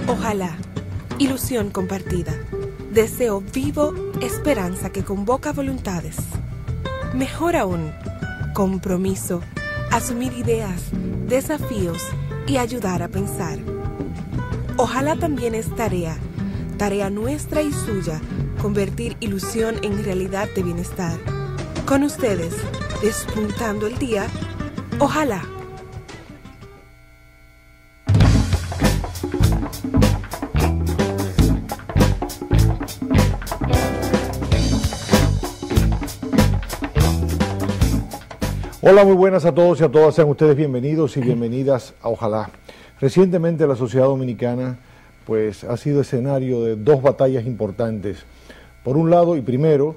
Ojalá, ilusión compartida, deseo vivo, esperanza que convoca voluntades. Mejor aún, compromiso, asumir ideas, desafíos y ayudar a pensar. Ojalá también es tarea nuestra y suya, convertir ilusión en realidad de bienestar. Con ustedes, despuntando el día, ojalá. Hola, muy buenas a todos y a todas, sean ustedes bienvenidos y bienvenidas a Ojalá. Recientemente la sociedad dominicana pues ha sido escenario de dos batallas importantes. Por un lado y primero,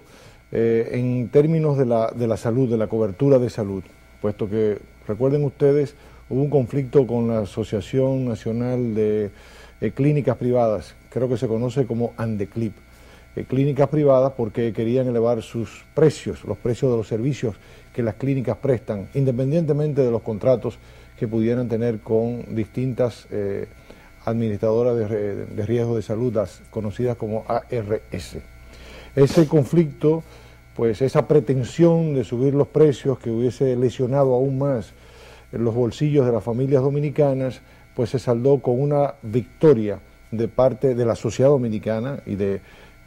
en términos de la salud, de la cobertura de salud, puesto que, recuerden ustedes, hubo un conflicto con la Asociación Nacional de Clínicas Privadas, creo que se conoce como ANDECLIP, clínicas privadas porque querían elevar sus precios, los precios de los servicios que las clínicas prestan, independientemente de los contratos que pudieran tener con distintas administradoras de riesgo de salud, las conocidas como ARS. Ese conflicto, pues esa pretensión de subir los precios que hubiese lesionado aún más los bolsillos de las familias dominicanas, pues se saldó con una victoria de parte de la sociedad dominicana y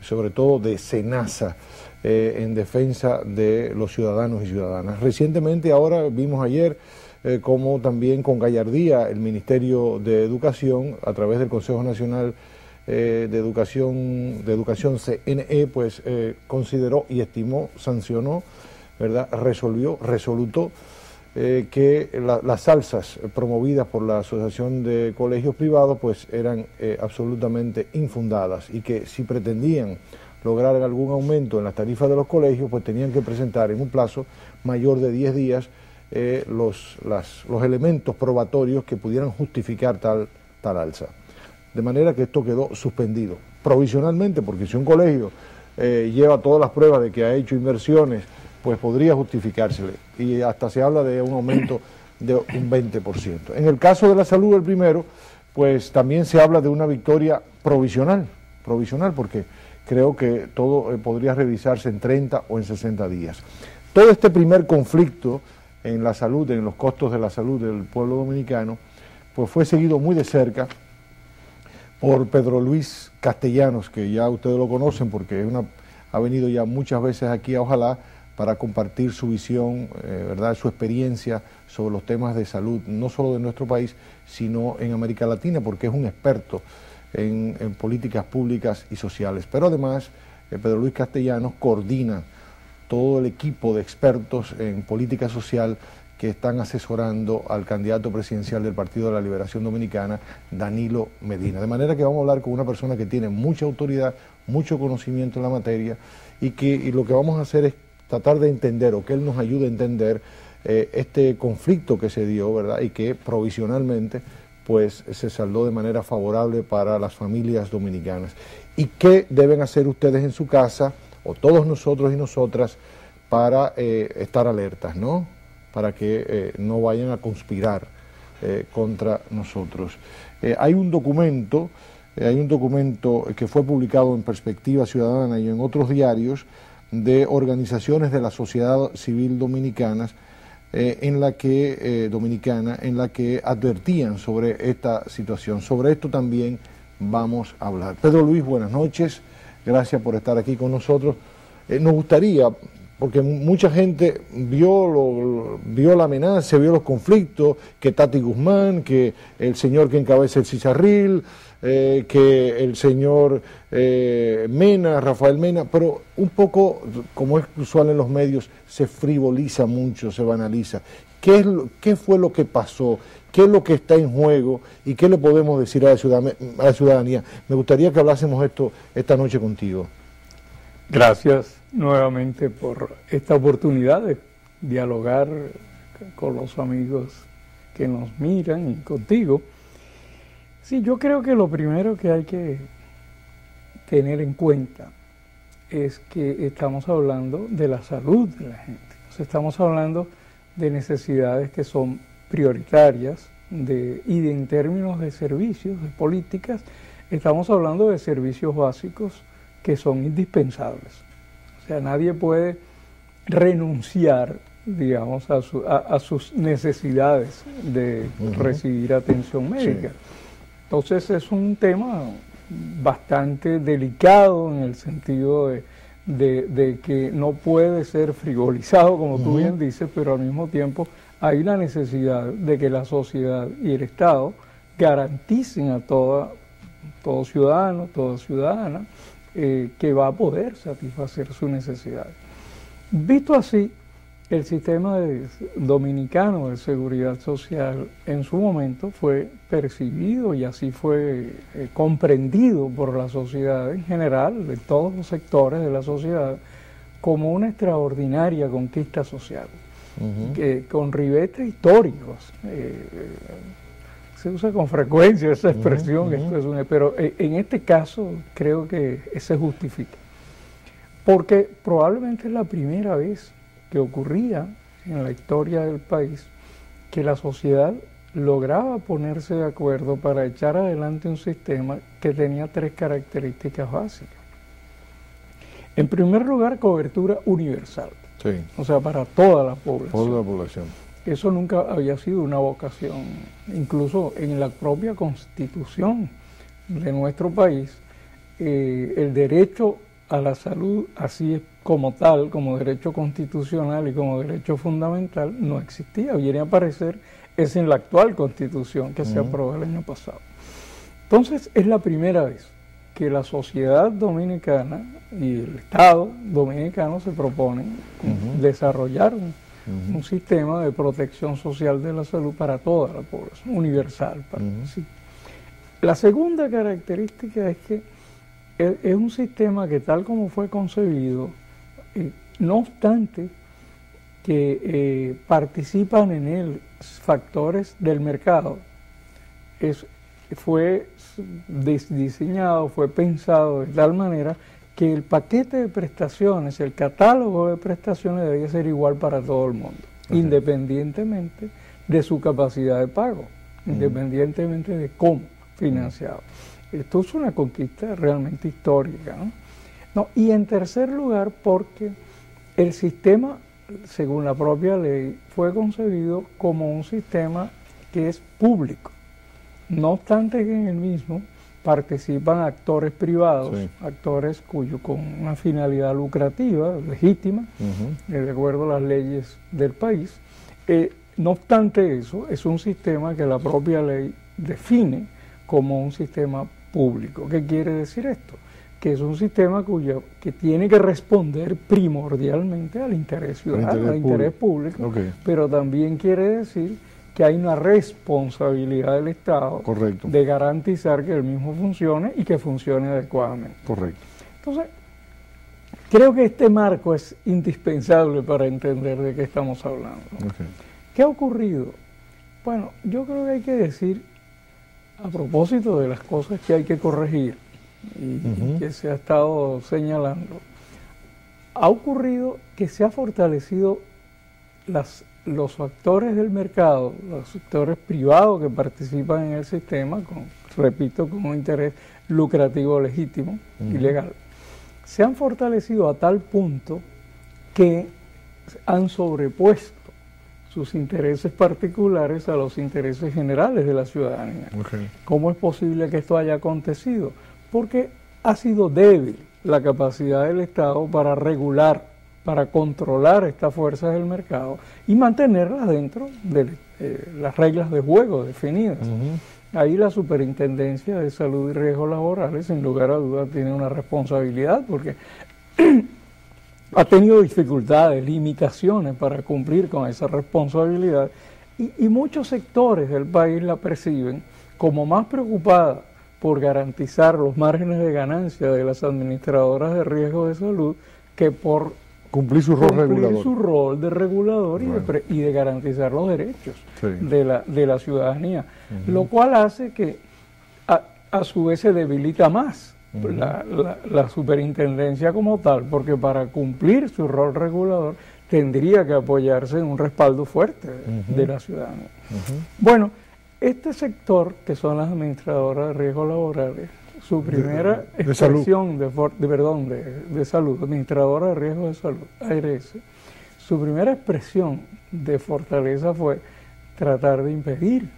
sobre todo de SENASA, en defensa de los ciudadanos y ciudadanas. Recientemente, ahora vimos ayer, como también con gallardía el Ministerio de Educación, a través del Consejo Nacional de Educación CNE, pues consideró y estimó, sancionó, ¿verdad? Resolutó que las alzas promovidas por la Asociación de Colegios Privados pues eran absolutamente infundadas y que si pretendían lograr algún aumento en las tarifas de los colegios pues tenían que presentar en un plazo mayor de 10 días los elementos probatorios que pudieran justificar tal alza. De manera que esto quedó suspendido provisionalmente, porque si un colegio lleva todas las pruebas de que ha hecho inversiones, pues podría justificársele, y hasta se habla de un aumento de un 20%. En el caso de la salud, el primero, pues también se habla de una victoria provisional, porque creo que todo podría revisarse en 30 o en 60 días. Todo este primer conflicto en la salud, en los costos de la salud del pueblo dominicano, pues fue seguido muy de cerca por Pedro Luis Castellanos, que ya ustedes lo conocen porque ha venido ya muchas veces aquí a Ojalá para compartir su visión, ¿verdad?, su experiencia sobre los temas de salud, no solo de nuestro país, sino en América Latina, porque es un experto en políticas públicas y sociales. Pero además, Pedro Luis Castellanos coordina todo el equipo de expertos en política social que están asesorando al candidato presidencial del Partido de la Liberación Dominicana, Danilo Medina. De manera que vamos a hablar con una persona que tiene mucha autoridad, mucho conocimiento en la materia, y lo que vamos a hacer es tratar de entender, o que él nos ayude a entender este conflicto que se dio, ¿verdad?, y que provisionalmente pues se saldó de manera favorable para las familias dominicanas. ¿Y qué deben hacer ustedes en su casa, o todos nosotros y nosotras, para estar alertas, ¿no?, para que no vayan a conspirar contra nosotros? Hay un documento que fue publicado en Perspectiva Ciudadana y en otros diarios de organizaciones de la sociedad civil dominicanas, en la que advertían sobre esta situación. Sobre esto también vamos a hablar. Pedro Luis, buenas noches, gracias por estar aquí con nosotros. Nos gustaría, porque mucha gente vio la amenaza, vio los conflictos, que Tati Guzmán, que el señor que encabeza el Cicharril, que el señor Mena, Rafael Mena, pero un poco, como es usual en los medios, se frivoliza mucho, se banaliza. ¿Qué fue lo que pasó? ¿Qué es lo que está en juego? ¿Y qué le podemos decir a la ciudadanía? Me gustaría que hablásemos esto esta noche contigo. Gracias nuevamente por esta oportunidad de dialogar con los amigos que nos miran y contigo. Sí, yo creo que lo primero que hay que tener en cuenta es que estamos hablando de la salud de la gente. Entonces, estamos hablando de necesidades que son prioritarias y en términos de servicios, de políticas, estamos hablando de servicios básicos que son indispensables. O sea, nadie puede renunciar, digamos, a sus necesidades de recibir atención médica. Sí. Entonces es un tema bastante delicado en el sentido de que no puede ser frivolizado, como tú bien dices, pero al mismo tiempo hay una necesidad de que la sociedad y el Estado garanticen a todo ciudadano, toda ciudadana, que va a poder satisfacer sus necesidades. Visto así, el sistema dominicano de seguridad social en su momento fue percibido y así fue comprendido por la sociedad en general, de todos los sectores de la sociedad, como una extraordinaria conquista social, con ribetes históricos. Se usa con frecuencia esa expresión, pero en este caso creo que se justifica, porque probablemente es la primera vez que ocurría en la historia del país que la sociedad lograba ponerse de acuerdo para echar adelante un sistema que tenía 3 características básicas. En primer lugar, cobertura universal, o sea, para toda la población. Toda la población. Eso nunca había sido una vocación, incluso en la propia Constitución de nuestro país, el derecho a la salud, así es como tal, como derecho constitucional y como derecho fundamental, no existía. Viene a aparecer es en la actual Constitución que se aprobó el año pasado. Entonces, es la primera vez que la sociedad dominicana y el Estado dominicano se proponen desarrollar un sistema de protección social de la salud para toda la población, universal. Sí. La segunda característica es que es un sistema que, tal como fue concebido, no obstante que participan en él factores del mercado, fue diseñado, fue pensado de tal manera que el paquete de prestaciones, el catálogo de prestaciones debía ser igual para todo el mundo, independientemente de su capacidad de pago, independientemente de cómo financiado. Esto es una conquista realmente histórica, ¿no? Y en tercer lugar, porque el sistema, según la propia ley, fue concebido como un sistema que es público. No obstante que en el mismo participan actores privados, actores con una finalidad lucrativa, legítima, de acuerdo a las leyes del país. No obstante eso, es un sistema que la propia ley define como un sistema público. ¿Qué quiere decir esto? Que es un sistema que tiene que responder primordialmente al interés ciudadano, al interés público, pero también quiere decir que hay una responsabilidad del Estado de garantizar que el mismo funcione y que funcione adecuadamente. Entonces, creo que este marco es indispensable para entender de qué estamos hablando. ¿Qué ha ocurrido? Bueno, yo creo que hay que decir, a propósito de las cosas que hay que corregir y que se ha estado señalando, ha ocurrido que se ha fortalecido los actores del mercado, los sectores privados que participan en el sistema, repito, con un interés lucrativo legítimo y legal, se han fortalecido a tal punto que han sobrepuesto sus intereses particulares a los intereses generales de la ciudadanía. ¿Cómo es posible que esto haya acontecido? Porque ha sido débil la capacidad del Estado para regular, para controlar estas fuerzas del mercado y mantenerlas dentro de las reglas de juego definidas. Ahí la Superintendencia de Salud y Riesgos Laborales, sin lugar a dudas, tiene una responsabilidad porque ha tenido dificultades, limitaciones para cumplir con esa responsabilidad y muchos sectores del país la perciben como más preocupada por garantizar los márgenes de ganancia de las administradoras de riesgo de salud que por cumplir su rol de regulador y de garantizar los derechos de la ciudadanía, lo cual hace que a su vez se debilita más la superintendencia como tal, porque para cumplir su rol regulador tendría que apoyarse en un respaldo fuerte de la ciudadanía. Bueno, Este sector, que son las administradoras de riesgos laborales, su primera de expresión de salud, administradora de riesgos de salud, ARS, su primera expresión de fortaleza fue tratar de impedir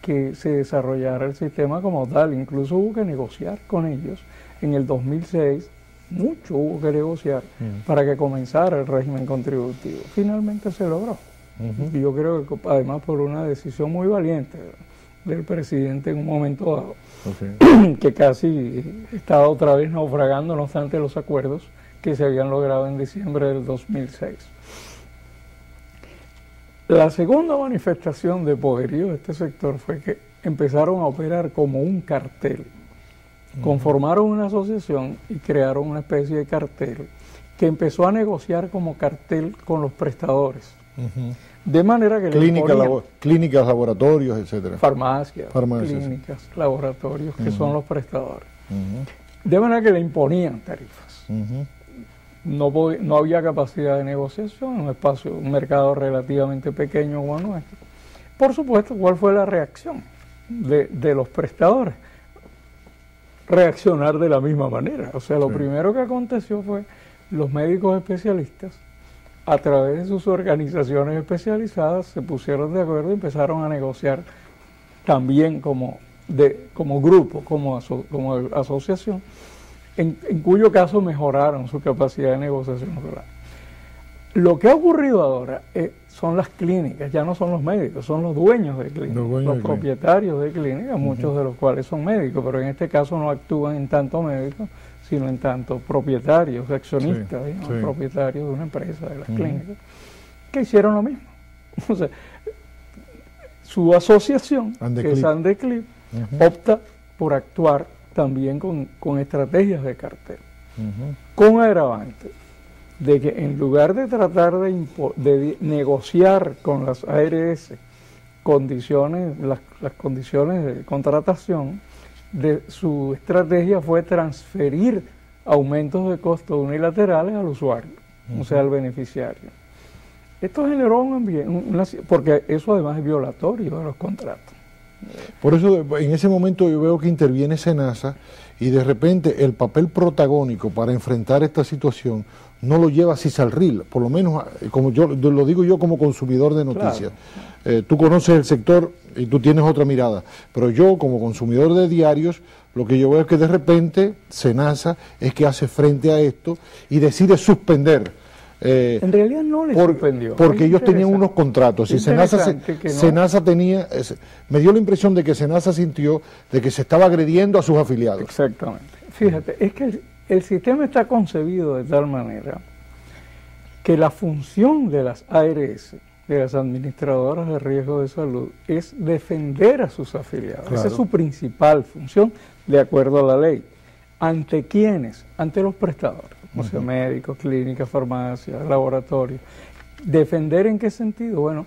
que se desarrollara el sistema como tal. Incluso hubo que negociar con ellos en el 2006, mucho hubo que negociar para que comenzara el régimen contributivo. Finalmente se logró. Y yo creo que además por una decisión muy valiente del presidente en un momento dado, que casi estaba otra vez naufragando, no obstante los acuerdos que se habían logrado en diciembre del 2006. La segunda manifestación de poderío de este sector fue que empezaron a operar como un cartel. Conformaron una asociación y crearon una especie de cartel que empezó a negociar como cartel con los prestadores. De manera que clínicas, laboratorios, etcétera. Farmacias, clínicas, laboratorios, que son los prestadores. De manera que le imponían tarifas. No había capacidad de negociación, un mercado relativamente pequeño como nuestro. Por supuesto, ¿cuál fue la reacción de los prestadores? Reaccionar de la misma manera. O sea, lo primero que aconteció fue los médicos especialistas, a través de sus organizaciones especializadas, se pusieron de acuerdo y empezaron a negociar también como grupo, como asociación, en cuyo caso mejoraron su capacidad de negociación. Lo que ha ocurrido ahora son las clínicas, ya no son los médicos, son los dueños de clínicas, los propietarios de clínicas, muchos de los cuales son médicos, pero en este caso no actúan en tanto médicos, sino en tanto propietarios, accionistas, propietarios de una empresa, de las clínicas, que hicieron lo mismo. O sea, su asociación, que es Andeclip, opta por actuar también con estrategias de cartel, con agravante de que en lugar de tratar de negociar con las ARS las condiciones de contratación, su estrategia fue transferir aumentos de costos unilaterales al usuario, o sea, al beneficiario. Esto generó un ambiente, porque eso además es violatorio de los contratos. Por eso en ese momento yo veo que interviene SENASA y de repente el papel protagónico para enfrentar esta situación no lo lleva Cisalril, por lo menos como yo lo digo yo como consumidor de noticias. Claro. Tú conoces el sector y tú tienes otra mirada, pero yo como consumidor de diarios lo que yo veo es que de repente SENASA es que hace frente a esto y decide suspender. En realidad no le suspendió. Porque ellos tenían unos contratos y SENASA tenía, me dio la impresión de que SENASA sintió de que se estaba agrediendo a sus afiliados. Exactamente. Fíjate, es que el sistema está concebido de tal manera que la función de las ARS, de las administradoras de riesgo de salud, es defender a sus afiliados. Claro. Esa es su principal función, de acuerdo a la ley. ¿Ante quiénes? Ante los prestadores. O sea, médicos, clínicas, farmacias, laboratorios. ¿Defender en qué sentido? Bueno,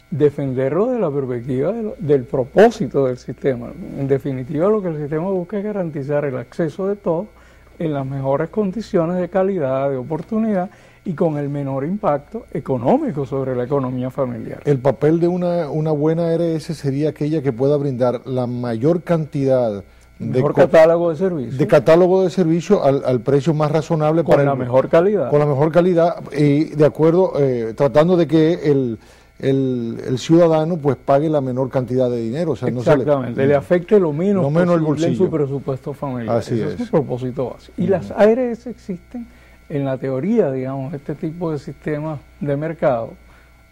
defenderlo de la perspectiva del propósito del sistema. En definitiva, lo que el sistema busca es garantizar el acceso de todos en las mejores condiciones de calidad, de oportunidad y con el menor impacto económico sobre la economía familiar. El papel de una buena ARS sería aquella que pueda brindar la mayor cantidad catálogo de servicios. De catálogo de servicios al precio más razonable. Con la mejor calidad. Con la mejor calidad y de acuerdo, tratando de que el ciudadano pues pague la menor cantidad de dinero. O sea, exactamente, le afecte lo menos posible el bolsillo. En su presupuesto familiar. Así Ese es su propósito básico. Y las ARS existen en la teoría, digamos, este tipo de sistemas de mercado.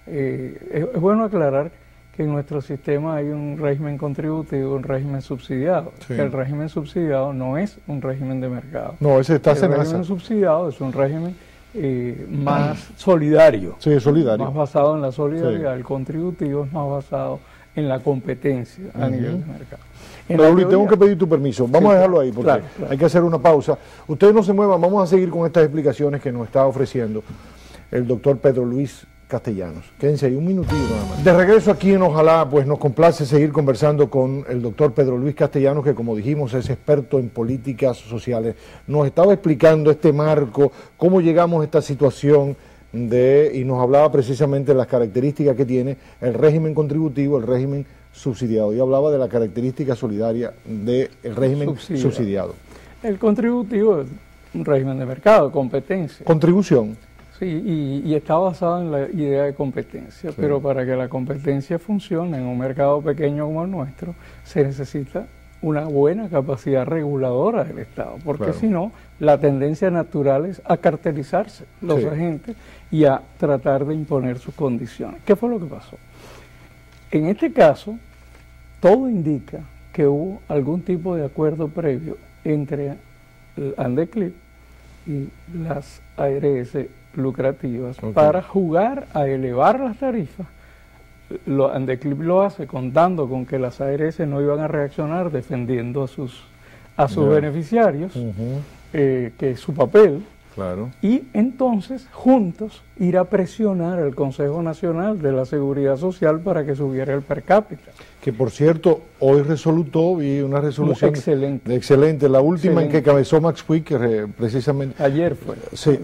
Es bueno aclarar que en nuestro sistema hay un régimen contributivo, un régimen subsidiado. Sí. Que el régimen subsidiado no es un régimen de mercado. No, ese está el régimen subsidiado es un régimen más solidario. Sí, solidario. Más basado en la solidaridad. Sí. El contributivo es más basado en la competencia a nivel de mercado. Raúl, tengo que pedir tu permiso. Vamos a dejarlo ahí porque hay que hacer una pausa. Ustedes no se muevan, vamos a seguir con estas explicaciones que nos está ofreciendo el doctor Pedro Luis Castellanos. Quédense ahí un minutito nada más. De regreso aquí en Ojalá, pues nos complace seguir conversando con el doctor Pedro Luis Castellanos, que como dijimos es experto en políticas sociales. Nos estaba explicando este marco, cómo llegamos a esta situación y nos hablaba precisamente de las características que tiene el régimen contributivo, el régimen subsidiado. Y hablaba de la característica solidaria del régimen subsidiado. El contributivo es un régimen de mercado, competencia. Contribución. Sí, y está basado en la idea de competencia, sí. Pero para que la competencia funcione en un mercado pequeño como el nuestro, se necesita una buena capacidad reguladora del Estado, porque si no, la tendencia natural es a cartelizarse los agentes y a tratar de imponer sus condiciones. ¿Qué fue lo que pasó? En este caso, todo indica que hubo algún tipo de acuerdo previo entre el Andeclip y las ARS lucrativas para jugar a elevar las tarifas. Andeclip lo hace contando con que las ARS no iban a reaccionar defendiendo a sus beneficiarios, que es su papel, y entonces juntos ir a presionar al Consejo Nacional de la Seguridad Social para que subiera el per cápita. Que por cierto, hoy vi una resolución excelente, la última en que cabezó Max Quick, que precisamente... Ayer fue. Sí,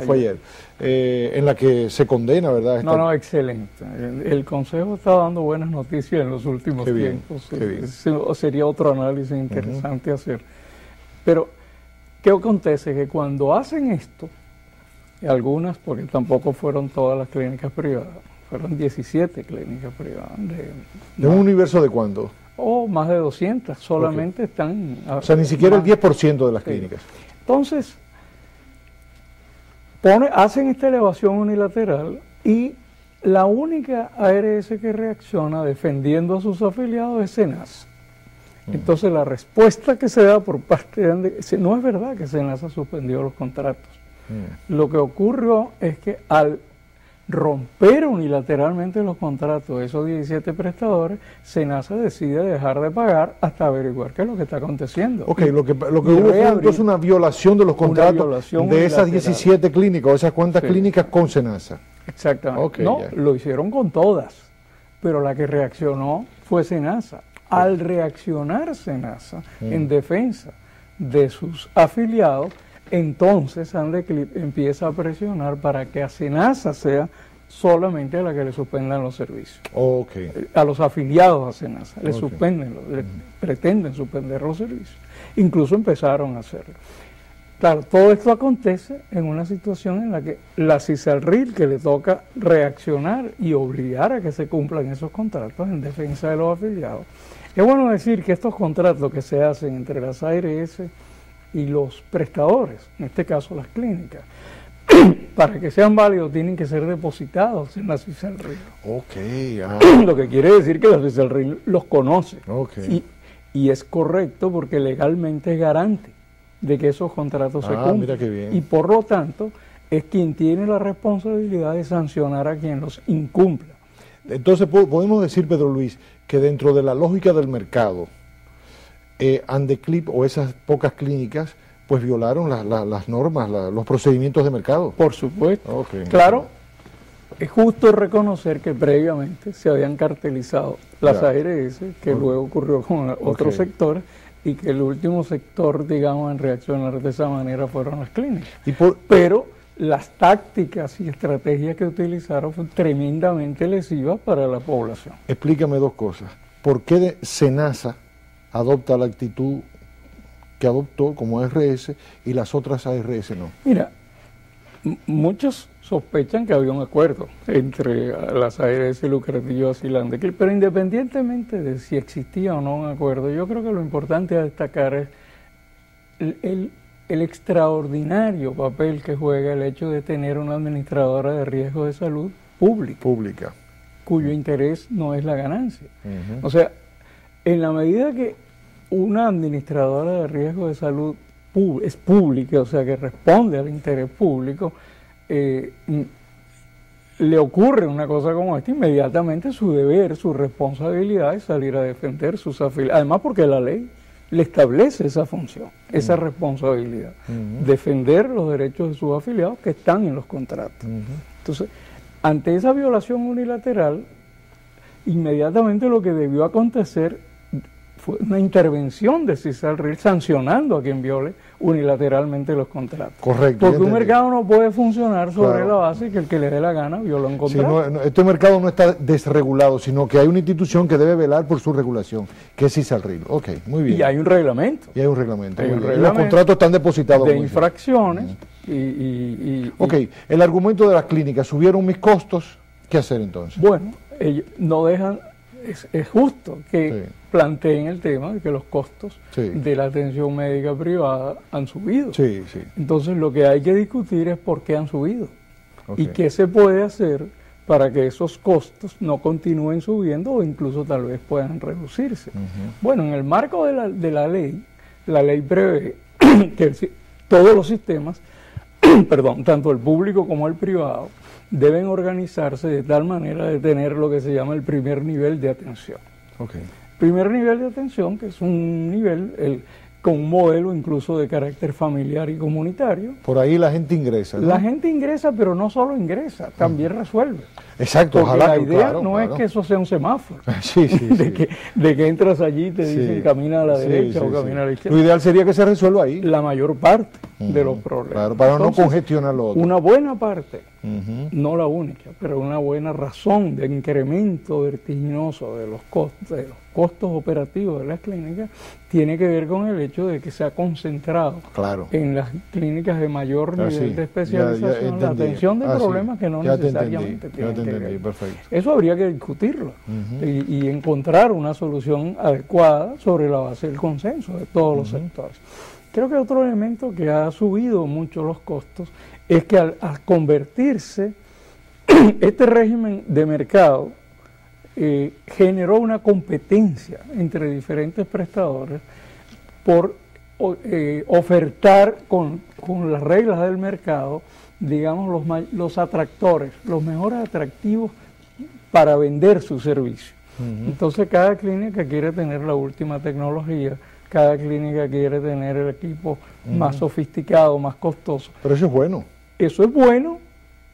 fue ayer. En la que se condena, ¿verdad? No, excelente. El Consejo está dando buenas noticias en los últimos tiempos. Qué bien. Sería otro análisis interesante hacer. Pero, ¿qué acontece? Que cuando hacen esto, algunas, porque tampoco fueron todas las clínicas privadas, fueron 17 clínicas privadas. ¿De un universo de cuánto? Más de 200, solamente están... O sea, ni siquiera el 10% de las clínicas. Entonces, hacen esta elevación unilateral y la única ARS que reacciona defendiendo a sus afiliados es SENASA. Entonces la respuesta que se da por parte de no es verdad que SENASA suspendió los contratos. Lo que ocurrió es que al romper unilateralmente los contratos de esos 17 prestadores, SENASA decide dejar de pagar hasta averiguar qué es lo que está aconteciendo. Ok, lo que hubo fue entonces una violación de los contratos de esas 17 clínicas, o esas cuantas clínicas con SENASA. Exactamente. Lo hicieron con todas, pero la que reaccionó fue SENASA. Al reaccionar SENASA en defensa de sus afiliados, entonces Andeclip empieza a presionar para que a SENASA sea solamente a la que le suspendan los servicios. A los afiliados a SENASA le pretenden suspender los servicios. Incluso empezaron a hacerlo. Claro, todo esto acontece en una situación en la que la CISALRIL, que le toca reaccionar y obligar a que se cumplan esos contratos en defensa de los afiliados. Es bueno decir que estos contratos que se hacen entre las ARS y los prestadores, en este caso las clínicas, para que sean válidos tienen que ser depositados en la CISALRIL. Lo que quiere decir que la CISALRIL los conoce. Y es correcto porque legalmente es garante de que esos contratos se cumplan. Mira qué bien. Y por lo tanto es quien tiene la responsabilidad de sancionar a quien los incumpla. Entonces podemos decir, Pedro Luis, que dentro de la lógica del mercado, Andeclip o esas pocas clínicas pues violaron las normas, los procedimientos de mercado. Por supuesto. Claro, es justo reconocer que previamente se habían cartelizado las ARS, que luego ocurrió con otros sectores, y que el último sector, digamos, en reaccionar de esa manera fueron las clínicas. Pero las tácticas y estrategias que utilizaron fueron tremendamente lesivas para la población. Explícame dos cosas. ¿Por qué SENASA adopta la actitud que adoptó como ARS y las otras ARS no? Mira, muchos sospechan que había un acuerdo entre las ARS lucrativas y la Andeclip, pero independientemente de si existía o no un acuerdo, yo creo que lo importante a destacar es el extraordinario papel que juega el hecho de tener una administradora de riesgo de salud pública, cuyo interés no es la ganancia. O sea, en la medida que una administradora de riesgo de salud es pública, o sea, que responde al interés público, le ocurre una cosa como esta, inmediatamente su deber, su responsabilidad es salir a defender sus afiliados. Además, porque la ley le establece esa función, esa responsabilidad, defender los derechos de sus afiliados que están en los contratos. Entonces, ante esa violación unilateral, inmediatamente lo que debió acontecer fue una intervención de CISALRIL sancionando a quien viole unilateralmente los contratos. Correcto. Porque un mercado no puede funcionar sobre la base que el que le dé la gana viola un contrato. Sí, este mercado no está desregulado, sino que hay una institución que debe velar por su regulación, que es CISALRIL. Ok, muy bien. Y hay un reglamento. Y hay un reglamento. Hay un Y reglamento los contratos están depositados. De infracciones. Ok, el argumento de las clínicas, subieron mis costos, ¿qué hacer entonces? Bueno, ellos no dejan, es justo que planteen el tema de que los costos de la atención médica privada han subido. Sí, sí. Entonces lo que hay que discutir es por qué han subido y qué se puede hacer para que esos costos no continúen subiendo o incluso tal vez puedan reducirse. Bueno, en el marco de la ley prevé que todos los sistemas, perdón, tanto el público como el privado, deben organizarse de tal manera de tener lo que se llama el primer nivel de atención. Primer nivel de atención, que es un nivel con un modelo incluso de carácter familiar y comunitario. Por ahí la gente ingresa, ¿no? La gente ingresa, pero no solo ingresa, también resuelve. Exacto, porque ojalá. la idea no es que eso sea un semáforo. De que entras allí y te dicen camina a la derecha o camina a la izquierda. Lo ideal sería que se resuelva ahí. La mayor parte de los problemas. Claro, para entonces, no congestionar lo otro. Una buena parte, no la única, pero una buena razón de incremento vertiginoso de los costos operativos de las clínicas tiene que ver con el hecho de que se ha concentrado en las clínicas de mayor nivel de especialización la atención de problemas que no necesariamente tienen que ver. Eso habría que discutirlo y encontrar una solución adecuada sobre la base del consenso de todos los sectores. Creo que otro elemento que ha subido mucho los costos es que al convertirse este régimen de mercado generó una competencia entre diferentes prestadores por ofertar con las reglas del mercado, digamos, los atractores, los mejores atractivos para vender su servicio. Entonces cada clínica quiere tener la última tecnología, cada clínica quiere tener el equipo más sofisticado, más costoso. Pero eso es bueno. Eso es bueno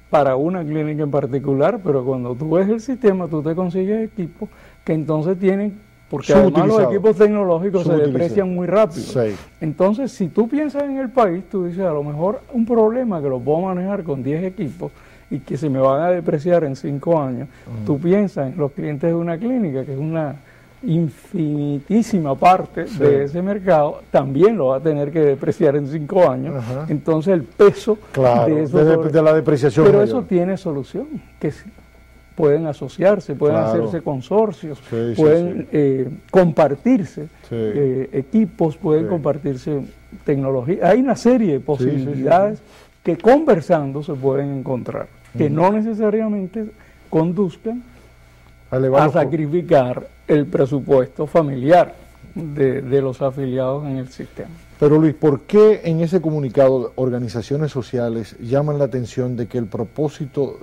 para una clínica en particular, pero cuando tú ves el sistema, tú te consigues equipos que entonces tienen, porque además los equipos tecnológicos se deprecian muy rápido. Entonces, si tú piensas en el país, tú dices, a lo mejor un problema que lo puedo manejar con 10 equipos y que se me van a depreciar en 5 años, tú piensas en los clientes de una clínica, que es una infinitísima parte de ese mercado, también lo va a tener que depreciar en 5 años. Entonces el peso de eso de la depreciación pero mayor. eso tiene solución, que pueden asociarse, pueden hacerse consorcios, pueden compartirse equipos, pueden compartirse tecnología. Hay una serie de posibilidades que conversando se pueden encontrar, que no necesariamente conduzcan a sacrificar el presupuesto familiar de los afiliados en el sistema. Pero Luis, ¿por qué en ese comunicado organizaciones sociales llaman la atención de que el propósito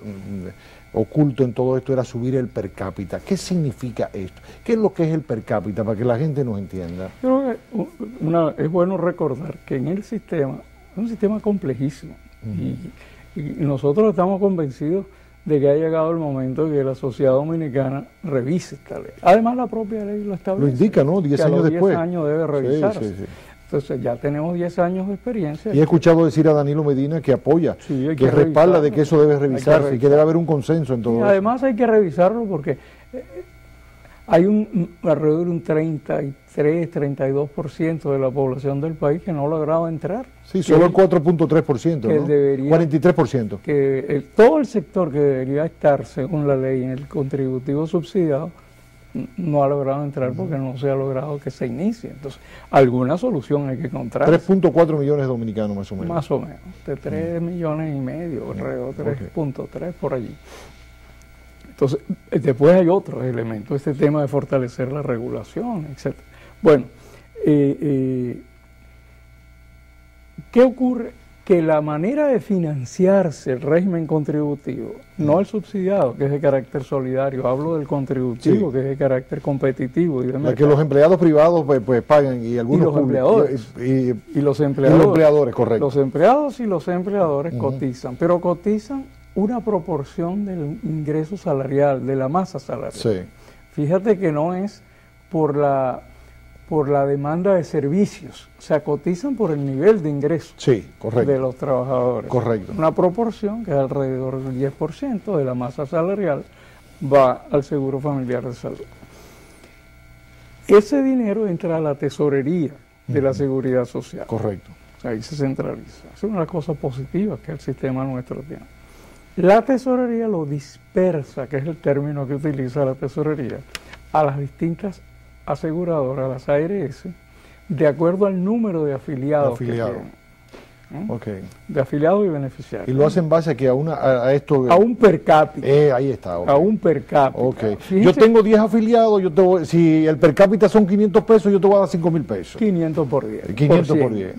oculto en todo esto era subir el per cápita? ¿Qué significa esto? ¿Qué es lo que es el per cápita para que la gente nos entienda? Creo que es bueno recordar que en el sistema es un sistema complejísimo y nosotros estamos convencidos de que ha llegado el momento de que la sociedad dominicana revise esta ley. Además, la propia ley lo establece. Lo indica, ¿no? 10 años después. 10 años debe revisarse. Entonces, ya tenemos 10 años de experiencia. Y he escuchado decir a Danilo Medina que apoya, que respalda de que eso debe revisarse y que debe haber un consenso en todo eso. Además, hay que revisarlo porque hay alrededor de un 33-32% de la población del país que no ha logrado entrar. Sí, solo el 4.3%, ¿no? 43%. Que todo el sector que debería estar, según la ley, en el contributivo subsidiado, no ha logrado entrar porque no se ha logrado que se inicie. Entonces, alguna solución hay que encontrar. 3.4 millones de dominicanos, más o menos. Más o menos, de 3 millones y medio, alrededor 3.3 por allí. Entonces, después hay otros elementos, este tema de fortalecer la regulación, etc. Bueno, ¿qué ocurre? Que la manera de financiarse el régimen contributivo, no el subsidiado, que es de carácter solidario, hablo del contributivo, que es de carácter competitivo y de mercado. Que los empleados privados pues pagan y algunos los empleadores. Y los empleadores. Y los empleadores, correcto. Los empleados y los empleadores cotizan, pero cotizan una proporción del ingreso salarial, de la masa salarial. Fíjate que no es por la por la demanda de servicios, se cotizan por el nivel de ingreso Sí, correcto. de los trabajadores. Correcto. Una proporción que es alrededor del 10% de la masa salarial va al Seguro Familiar de Salud. Ese dinero entra a la tesorería de la Seguridad Social. Correcto. Ahí se centraliza. Es una de las cosas positivas que el sistema nuestro tiene. La tesorería lo dispersa, que es el término que utiliza la tesorería, a las distintas aseguradoras, las ARS, de acuerdo al número de afiliados que tienen. Ok. De afiliados y beneficiarios. Y lo hacen en base a que a esto... A un per cápita. Ahí está. Okay. A un per cápita. Okay. Fíjense, yo tengo 10 afiliados, si el per cápita son 500 pesos, yo te voy a dar 5.000 pesos. 500 por 10. 500 por 10.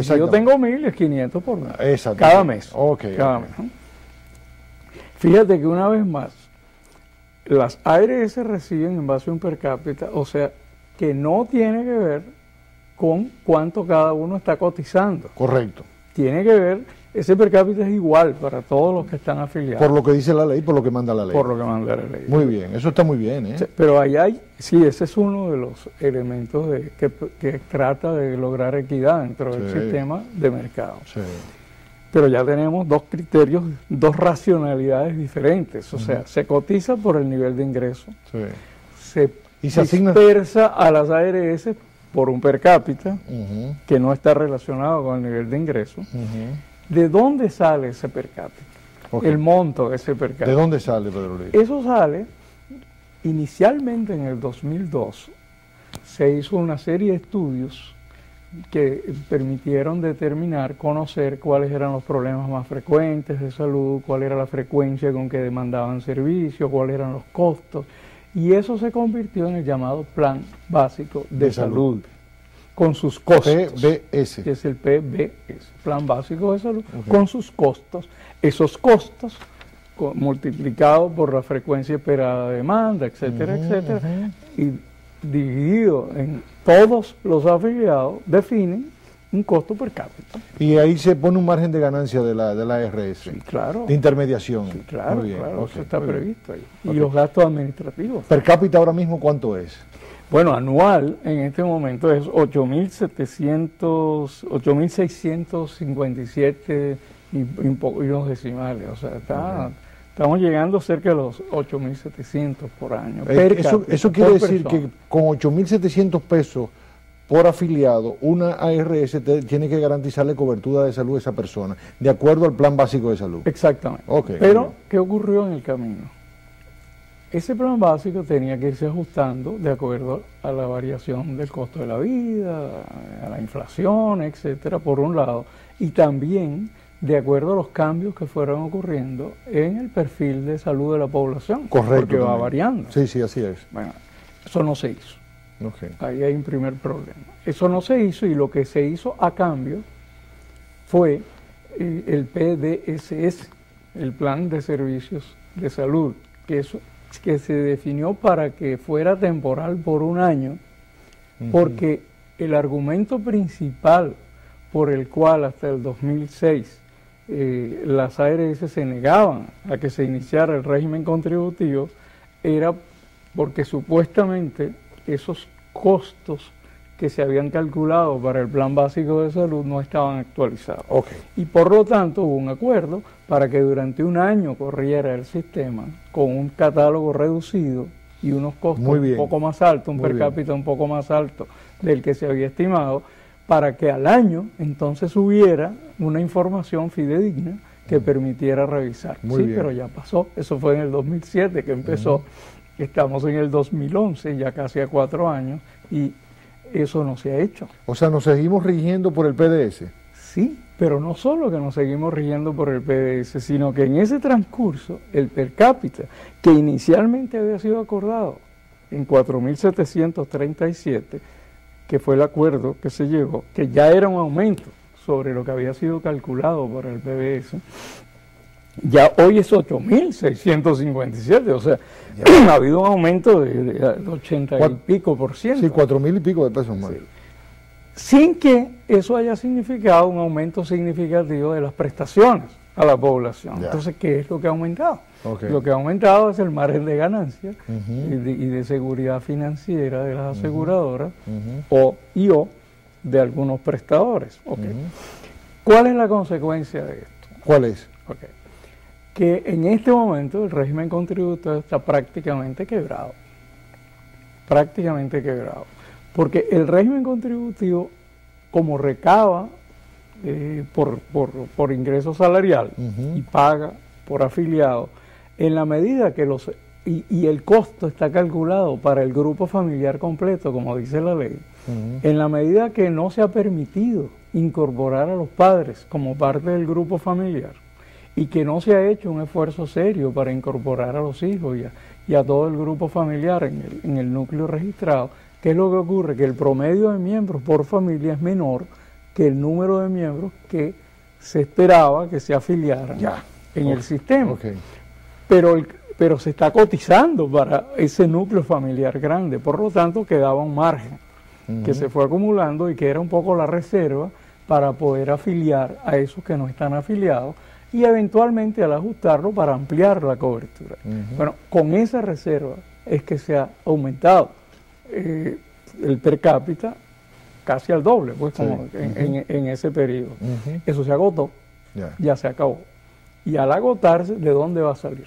Si yo tengo 1.000, es 500 por 10. Exacto. Cada mes. Okay, cada mes, ¿no? Fíjate que una vez más, las ARS reciben en base a un per cápita, o sea, que no tiene que ver con cuánto cada uno está cotizando. Correcto. Tiene que ver, ese per cápita es igual para todos los que están afiliados. Por lo que dice la ley, por lo que manda la ley. Por lo que manda la ley. Muy bien, eso está muy bien, ¿eh? Pero ahí hay, sí, ese es uno de los elementos que trata de lograr equidad dentro del sistema de mercado. Sí. Pero ya tenemos dos criterios, dos racionalidades diferentes. O sea, se cotiza por el nivel de ingreso, se dispersa a las ARS por un per cápita, que no está relacionado con el nivel de ingreso. ¿De dónde sale ese per cápita? Okay. El monto de ese per cápita. ¿De dónde sale, Pedro Luis? Eso sale, inicialmente en el 2002, se hizo una serie de estudios que permitieron determinar, conocer cuáles eran los problemas más frecuentes de salud, cuál era la frecuencia con que demandaban servicios, cuáles eran los costos, y eso se convirtió en el llamado Plan Básico de Salud, con sus costos. PBS. Que es el PBS, Plan Básico de Salud, con sus costos. Esos costos, multiplicados por la frecuencia esperada de demanda, etcétera, etcétera, y dividido en todos los afiliados, definen un costo per cápita. Y ahí se pone un margen de ganancia de la ARS. Sí, claro. De intermediación. Sí, claro, muy bien. claro, eso está previsto ahí. Okay. Y los gastos administrativos. Per cápita ahora mismo, ¿cuánto es? Bueno, anual en este momento es 8.657 y unos decimales. O sea, estamos llegando cerca de los 8.700 por año. Eso quiere decir que con 8.700 pesos por afiliado, una ARS tiene que garantizarle cobertura de salud a esa persona, de acuerdo al plan básico de salud. Exactamente. Okay, pero, ¿qué ocurrió en el camino? Ese plan básico tenía que irse ajustando de acuerdo a la variación del costo de la vida, a la inflación, etcétera, por un lado, y también de acuerdo a los cambios que fueron ocurriendo en el perfil de salud de la población. Correcto. Porque va variando. Sí, sí, así es. Bueno, eso no se hizo. Okay. Ahí hay un primer problema. Eso no se hizo, y lo que se hizo a cambio fue el PDSS, el Plan de Servicios de Salud, que se definió para que fuera temporal por un año, porque el argumento principal por el cual hasta el 2006 las ARS se negaban a que se iniciara el régimen contributivo era porque supuestamente esos costos que se habían calculado para el plan básico de salud no estaban actualizados. Okay. Y por lo tanto hubo un acuerdo para que durante un año corriera el sistema con un catálogo reducido y unos costos un poco más altos, un per cápita un poco más alto del que se había estimado, para que al año entonces hubiera una información fidedigna que permitiera revisar. Pero ya pasó, eso fue en el 2007 que empezó. Estamos en el 2011, ya casi a 4 años, y eso no se ha hecho. O sea, ¿nos seguimos rigiendo por el PDS? Sí, pero no solo que nos seguimos rigiendo por el PDS, sino que en ese transcurso, el per cápita, que inicialmente había sido acordado en 4.737, que fue el acuerdo que se llegó, que ya era un aumento sobre lo que había sido calculado por el PBS, ya hoy es 8.657, o sea, ha habido un aumento de 80 y pico por ciento. Sí, 4.000 y pico de pesos más. Sí. Sin que eso haya significado un aumento significativo de las prestaciones. a la población. Ya. Entonces, ¿qué es lo que ha aumentado? Okay. Lo que ha aumentado es el margen de ganancia Ujú. y de seguridad financiera de las aseguradoras Ujú. o de algunos prestadores. Okay. Ujú. ¿Cuál es la consecuencia de esto? ¿Cuál es? Okay. Que en este momento el régimen contributivo está prácticamente quebrado. Prácticamente quebrado. Porque el régimen contributivo, como recaba por ingreso salarial Ujú. y paga por afiliado, en la medida que y el costo está calculado para el grupo familiar completo, como dice la ley, en la medida que no se ha permitido incorporar a los padres como parte del grupo familiar y que no se ha hecho un esfuerzo serio para incorporar a los hijos y a todo el grupo familiar en el núcleo registrado, ¿qué es lo que ocurre? Que el promedio de miembros por familia es menor que el número de miembros que se esperaba que se afiliaran en el sistema. Okay. Pero se está cotizando para ese núcleo familiar grande, por lo tanto quedaba un margen que se fue acumulando y que era un poco la reserva para poder afiliar a esos que no están afiliados y eventualmente al ajustarlo para ampliar la cobertura. Bueno, con esa reserva es que se ha aumentado el per cápita casi al doble, pues como en ese periodo. Eso se agotó, ya se acabó. Y al agotarse, ¿de dónde va a salir?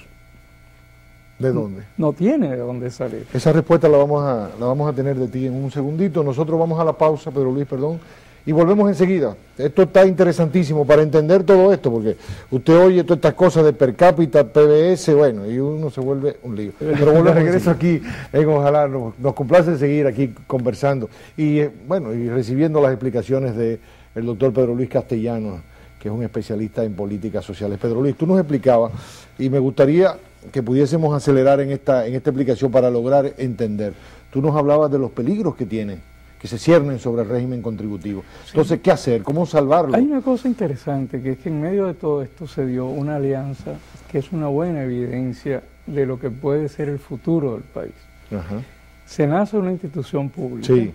¿De dónde? No tiene de dónde salir. Esa respuesta la vamos a tener de ti en un segundito. Nosotros vamos a la pausa, Pedro Luis, perdón, y volvemos enseguida. Esto está interesantísimo para entender todo esto, porque usted oye todas estas cosas de per cápita, PBS, bueno, y uno se vuelve un lío. Pero bueno, regreso aquí en Ojalá, nos complace seguir aquí conversando y bueno, y recibiendo las explicaciones del doctor Pedro Luis Castellanos, que es un especialista en políticas sociales. Pedro Luis, tú nos explicabas, y me gustaría que pudiésemos acelerar en esta explicación para lograr entender. Tú nos hablabas de los peligros que tiene, que se ciernen sobre el régimen contributivo. Entonces, ¿qué hacer? ¿Cómo salvarlo? Hay una cosa interesante, que es que en medio de todo esto se dio una alianza que es una buena evidencia de lo que puede ser el futuro del país. Ajá. Se nace una institución pública. Sí.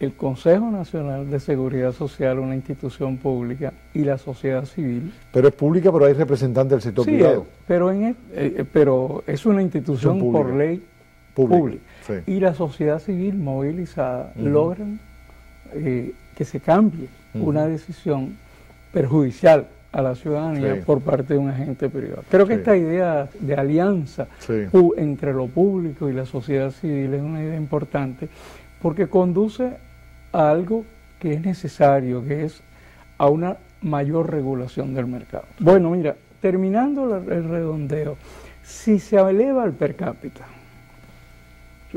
El Consejo Nacional de Seguridad Social, una institución pública, y la sociedad civil. Pero es pública, pero hay representantes del sector Sí, privado. pero es una institución por ley pública. Sí. Y la sociedad civil movilizada logran que se cambie una decisión perjudicial a la ciudadanía por parte de un agente privado. Creo que esta idea de alianza entre lo público y la sociedad civil es una idea importante porque conduce a algo que es necesario, que es a una mayor regulación del mercado. Bueno, mira, terminando el redondeo, si se eleva el per cápita,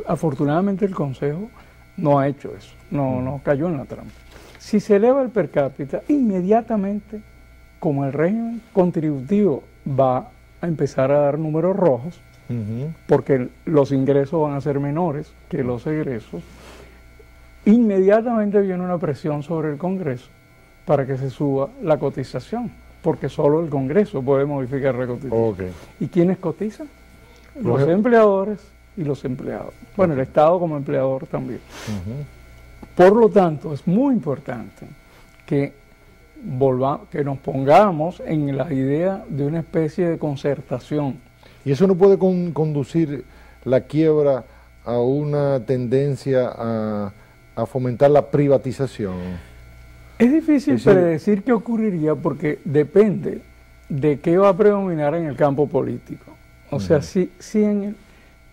afortunadamente el Consejo no ha hecho eso, no cayó en la trampa. Si se eleva el per cápita, inmediatamente, como el régimen contributivo va a empezar a dar números rojos, porque los ingresos van a ser menores que los egresos, inmediatamente viene una presión sobre el Congreso para que se suba la cotización, porque solo el Congreso puede modificar la cotización. ¿Y quiénes cotizan? Los empleadores y los empleados. Bueno, el Estado como empleador también. Por lo tanto, es muy importante que nos pongamos en la idea de una especie de concertación. ¿Y eso no puede conducir la quiebra a una tendencia a fomentar la privatización? Es difícil predecir qué ocurriría porque depende de qué va a predominar en el campo político. O sea, si en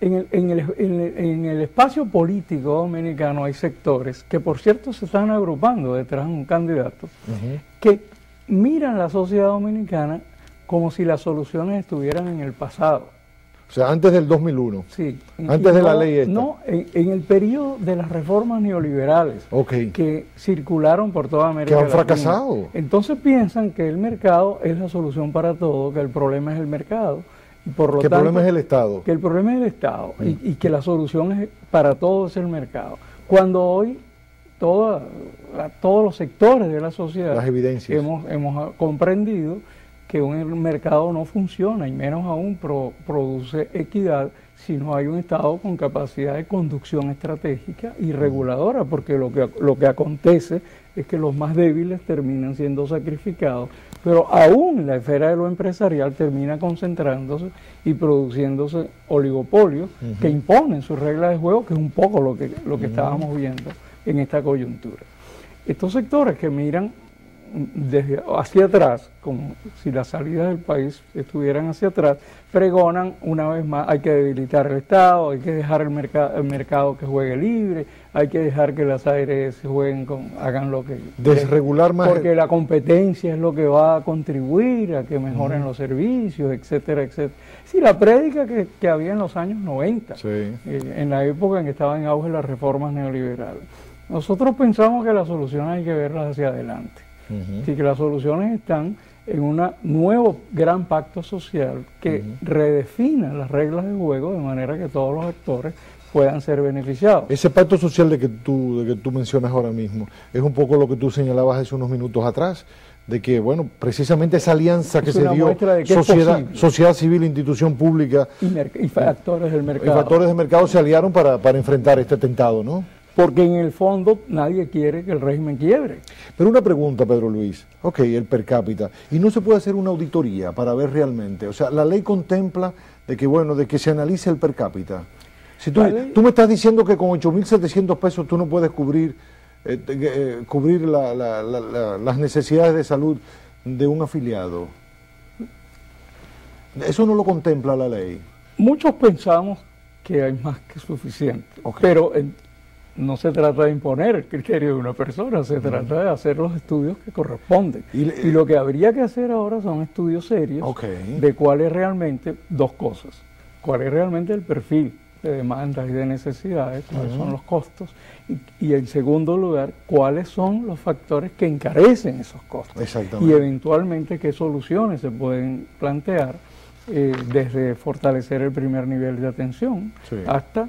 el espacio político dominicano hay sectores que, por cierto, se están agrupando detrás de un candidato, que miran la sociedad dominicana como si las soluciones estuvieran en el pasado. O sea, antes del 2001. Sí. Antes de la ley esta. No, en el periodo de las reformas neoliberales que circularon por toda América Latina. Que han fracasado. Entonces piensan que el mercado es la solución para todo, que el problema es el mercado. Y por lo que el problema es el Estado. Que el problema es el Estado y que la solución para todo es el mercado. Cuando hoy todos los sectores de la sociedad las evidencias hemos comprendido que un mercado no funciona y menos aún produce equidad si no hay un Estado con capacidad de conducción estratégica y reguladora, porque lo que acontece es que los más débiles terminan siendo sacrificados Pero aún la esfera de lo empresarial termina concentrándose y produciéndose oligopolios que imponen sus reglas de juego, que es un poco lo que estábamos viendo en esta coyuntura. Estos sectores que miran desde hacia atrás, como si las salidas del país estuvieran hacia atrás, pregonan una vez más: hay que debilitar el Estado, hay que dejar el mercado que juegue libre, hay que dejar que las ARS jueguen hagan lo que... Desregular más... Porque la competencia es lo que va a contribuir a que mejoren los servicios, etcétera, etcétera. Sí, la prédica que había en los años 90, en la época en que estaban en auge las reformas neoliberales. Nosotros pensamos que las soluciones hay que verlas hacia adelante. Así que las soluciones están en un nuevo gran pacto social que redefina las reglas de juego de manera que todos los actores puedan ser beneficiados. Ese pacto social de que tú mencionas ahora mismo es un poco lo que tú señalabas hace unos minutos atrás, de que, bueno, precisamente esa alianza que se dio, sociedad civil, institución pública y factores del mercado. Y factores del mercado se aliaron para enfrentar este atentado, ¿no? Porque en el fondo nadie quiere que el régimen quiebre. Pero una pregunta, Pedro Luis. Ok, el per cápita. ¿Y no se puede hacer una auditoría para ver realmente? O sea, la ley contempla de que, bueno, de que se analice el per cápita. Si tú me estás diciendo que con 8.700 pesos tú no puedes cubrir las necesidades de salud de un afiliado. ¿Eso no lo contempla la ley? Muchos pensamos que hay más que suficiente, pero no se trata de imponer el criterio de una persona, se trata de hacer los estudios que corresponden. Y lo que habría que hacer ahora son estudios serios de cuál es realmente dos cosas. Cuál es realmente el perfil de demandas y de necesidades, cuáles son los costos, y en segundo lugar, cuáles son los factores que encarecen esos costos. Y eventualmente qué soluciones se pueden plantear, desde fortalecer el primer nivel de atención hasta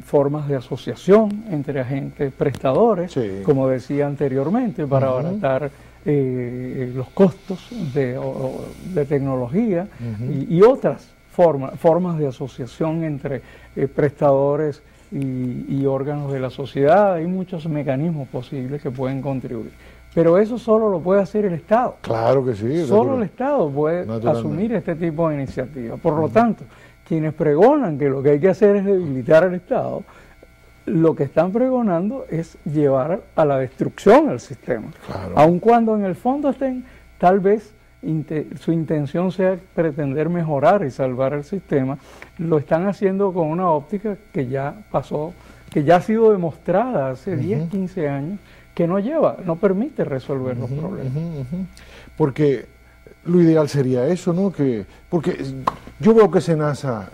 formas de asociación entre agentes prestadores, como decía anteriormente, para abaratar los costos de tecnología y otras formas de asociación entre prestadores y órganos de la sociedad. Hay muchos mecanismos posibles que pueden contribuir. Pero eso solo lo puede hacer el Estado. Claro que sí. Solo el Estado puede asumir este tipo de iniciativas. Por lo tanto, quienes pregonan que lo que hay que hacer es debilitar al Estado, lo que están pregonando es llevar a la destrucción al sistema. Aun cuando en el fondo estén, tal vez, su intención sea pretender mejorar y salvar el sistema, lo están haciendo con una óptica que ya pasó, que ya ha sido demostrada hace 10, 15 años, que no permite resolver los problemas. Porque lo ideal sería eso, ¿no? Porque yo veo que SENASA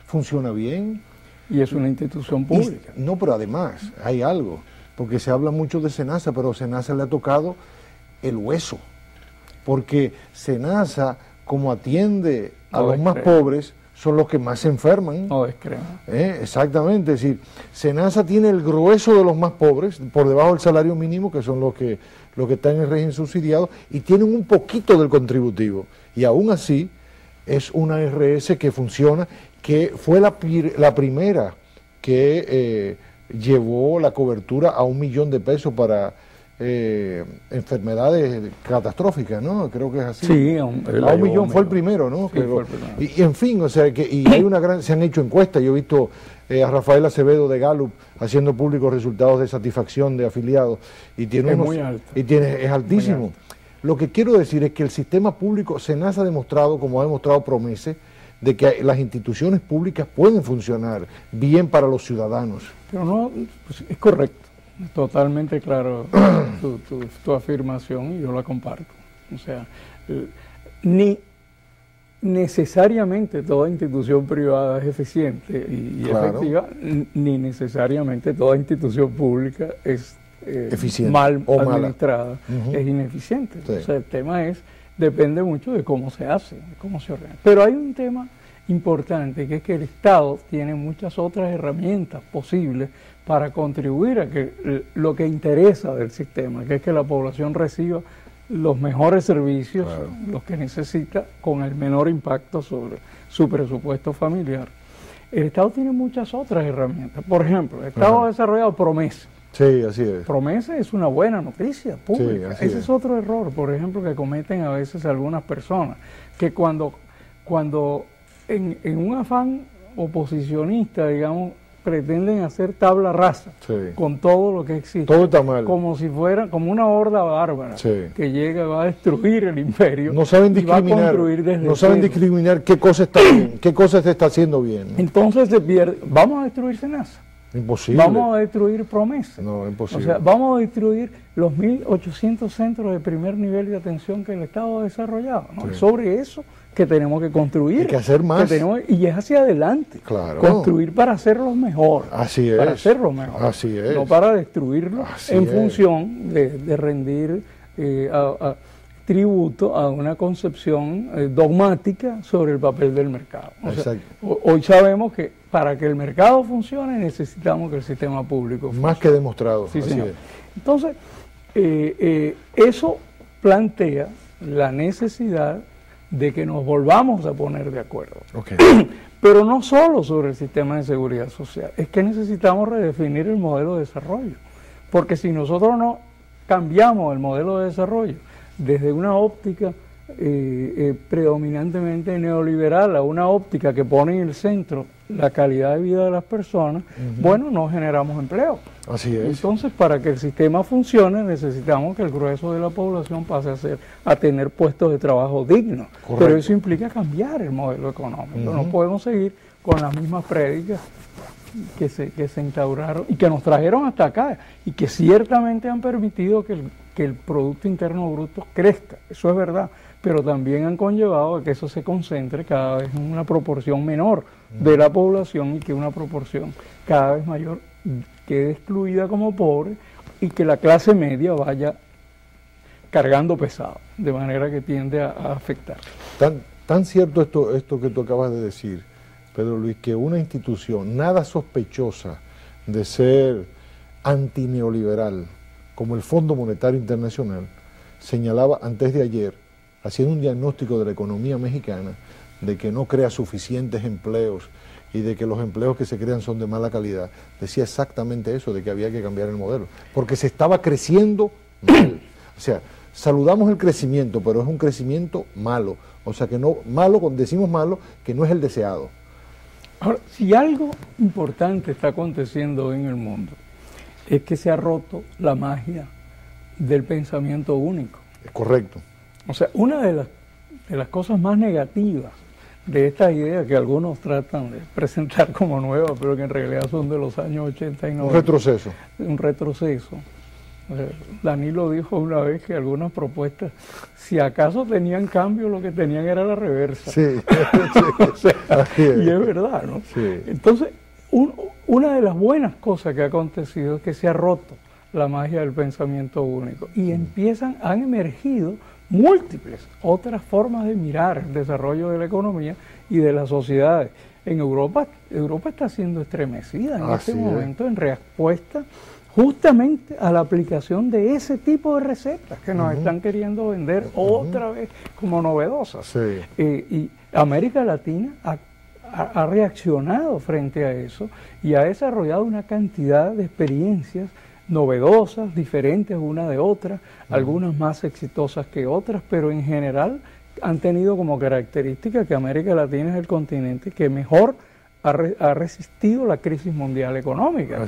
funciona bien. Y es una institución pública. No, pero además hay algo, porque se habla mucho de SENASA, pero SENASA le ha tocado el hueso. Porque SENASA, como atiende a los más pobres, son los que más se enferman. No descrean. Exactamente, es decir, SENASA tiene el grueso de los más pobres, por debajo del salario mínimo, que son los que están en el régimen subsidiado, y tienen un poquito del contributivo. Y aún así, es una ARS que funciona, que fue la primera que llevó la cobertura a 1 millón de pesos para enfermedades catastróficas, ¿no? Creo que es así. Sí, a 1 millón fue el primero, ¿no? Sí, fue el primero. Y en fin, o sea, se han hecho encuestas. Yo he visto a Rafael Acevedo de Gallup haciendo públicos resultados de satisfacción de afiliados, y tiene muy alto. Es altísimo. Lo que quiero decir es que el sistema público, SENASA ha demostrado, como ha demostrado PROMESE, de que las instituciones públicas pueden funcionar bien para los ciudadanos. Pero no, pues es correcto. Totalmente claro tu afirmación, y yo la comparto. O sea, ni necesariamente toda institución privada es eficiente y efectiva, ni necesariamente toda institución pública es mal o administrada, es ineficiente. O sea, el tema depende mucho de cómo se hace, de cómo se organiza. Pero hay un tema importante, que es que el Estado tiene muchas otras herramientas posibles para contribuir a que lo que interesa del sistema, que es que la población reciba los mejores servicios, los que necesita, con el menor impacto sobre su presupuesto familiar. El Estado tiene muchas otras herramientas. Por ejemplo, el Estado ha desarrollado PROMESE, Sí, así es. Promesa es una buena noticia pública. Sí, Ese es otro error, por ejemplo, que cometen a veces algunas personas, que cuando en un afán oposicionista, digamos, pretenden hacer tabla rasa con todo lo que existe. Todo está mal. Como si fuera, como una horda bárbara que llega y va a destruir el imperio. No saben discriminar, y va a construir desde no saben cero. discriminar qué cosa está bien, qué cosa se está haciendo bien. Entonces se pierde. Vamos a destruir SENASA. Imposible. Vamos a destruir Promesa. No, imposible. O sea, vamos a destruir los 1.800 centros de primer nivel de atención que el Estado ha desarrollado. ¿No? Es sobre eso que tenemos que construir. Hay que hacer más. Y es hacia adelante. Claro. Construir para hacerlo mejor. Así es. Para hacerlo mejor. Así es. No para destruirlo en función de rendir tributo a una concepción dogmática sobre el papel del mercado. O sea, hoy sabemos que para que el mercado funcione necesitamos que el sistema público funcione. Más que demostrado. Sí, así señor. es. Entonces, eso plantea la necesidad de que nos volvamos a poner de acuerdo. Okay. Pero no solo sobre el sistema de seguridad social, es que necesitamos redefinir el modelo de desarrollo. Porque si nosotros no cambiamos el modelo de desarrollo desde una óptica predominantemente neoliberal a una óptica que pone en el centro la calidad de vida de las personas, bueno, no generamos empleo. Así es. Entonces, para que el sistema funcione, necesitamos que el grueso de la población pase a tener puestos de trabajo dignos. Correcto. Pero eso implica cambiar el modelo económico. No podemos seguir con las mismas prédicas que se instauraron y que nos trajeron hasta acá y que ciertamente han permitido que el Producto Interno Bruto crezca. Eso es verdad. Pero también han conllevado a que eso se concentre cada vez en una proporción menor de la población y que una proporción cada vez mayor quede excluida como pobre y que la clase media vaya cargando pesado, de manera que tiende a afectar. Tan cierto esto que tú acabas de decir, Pedro Luis, que una institución nada sospechosa de ser antineoliberal como el Fondo Monetario Internacional señalaba antes de ayer, haciendo un diagnóstico de la economía mexicana, de que no crea suficientes empleos y de que los empleos que se crean son de mala calidad, decía exactamente eso, de que había que cambiar el modelo, porque se estaba creciendo mal. O sea, saludamos el crecimiento, pero es un crecimiento malo. O sea, que no, malo, cuando decimos malo, que no es el deseado. Ahora, si algo importante está aconteciendo hoy en el mundo, es que se ha roto la magia del pensamiento único. Es correcto. O sea, una de las cosas más negativas de estas ideas que algunos tratan de presentar como nuevas, pero que en realidad son de los años 80 y 90. Un retroceso. Un retroceso. Danilo dijo una vez que algunas propuestas, si acaso tenían cambio, lo que tenían era la reversa. Sí, o sea, y es verdad, ¿no? Sí. Entonces, una de las buenas cosas que ha acontecido es que se ha roto la magia del pensamiento único y han emergido múltiples otras formas de mirar el desarrollo de la economía y de las sociedades. En Europa está siendo estremecida en este momento en respuesta justamente a la aplicación de ese tipo de recetas que nos están queriendo vender otra vez como novedosas. Sí. Y América Latina ha reaccionado frente a eso y ha desarrollado una cantidad de experiencias novedosas, diferentes una de otra, algunas más exitosas que otras, pero en general han tenido como característica que América Latina es el continente que mejor ha resistido la crisis mundial económica,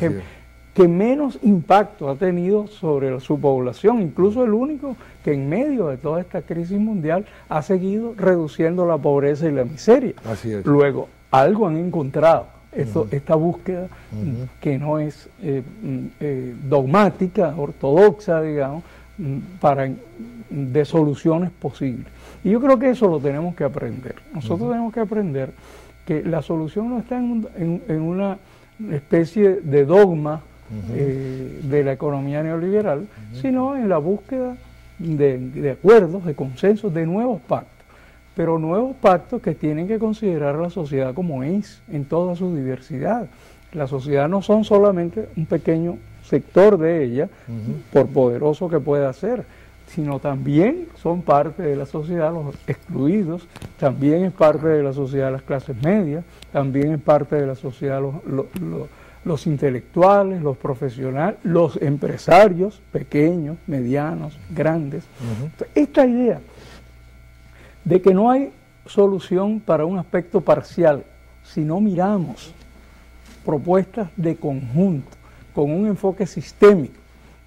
que menos impacto ha tenido sobre su población, incluso el único que en medio de toda esta crisis mundial ha seguido reduciendo la pobreza y la miseria. Así es. Luego, algo han encontrado. Esta búsqueda que no es dogmática, ortodoxa, digamos, de soluciones posibles. Y yo creo que eso lo tenemos que aprender. Nosotros tenemos que aprender que la solución no está en una especie de dogma de la economía neoliberal, sino en la búsqueda de acuerdos, de consensos, de nuevos pactos. Pero nuevos pactos que tienen que considerar a la sociedad como es, en toda su diversidad. La sociedad no son solamente un pequeño sector de ella, por poderoso que pueda ser, sino también son parte de la sociedad los excluidos, también es parte de la sociedad las clases medias, también es parte de la sociedad los intelectuales, los profesionales, los empresarios, pequeños, medianos, grandes. Esta idea de que no hay solución para un aspecto parcial si no miramos propuestas de conjunto, con un enfoque sistémico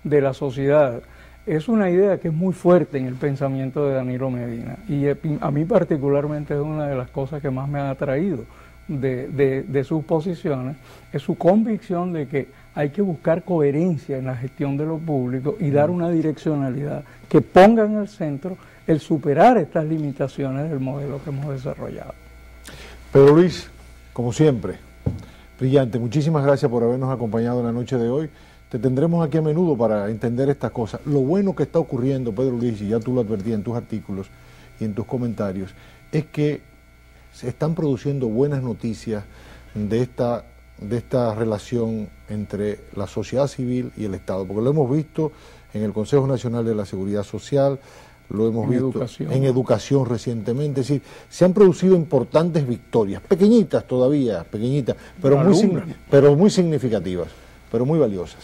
de la sociedad, es una idea que es muy fuerte en el pensamiento de Danilo Medina, y a mí particularmente es una de las cosas que más me ha atraído de sus posiciones, es su convicción de que hay que buscar coherencia en la gestión de lo público y dar una direccionalidad que ponga en el centro el superar estas limitaciones del modelo que hemos desarrollado. Pedro Luis, como siempre, brillante. Muchísimas gracias por habernos acompañado en la noche de hoy. Te tendremos aquí a menudo para entender estas cosas. Lo bueno que está ocurriendo, Pedro Luis, y ya tú lo advertías en tus artículos y en tus comentarios, es que se están produciendo buenas noticias de esta relación entre la sociedad civil y el Estado, porque lo hemos visto en el Consejo Nacional de la Seguridad Social, lo hemos visto en educación recientemente. Es decir, se han producido importantes victorias, pequeñitas todavía, pequeñitas, pero muy significativas, pero muy valiosas.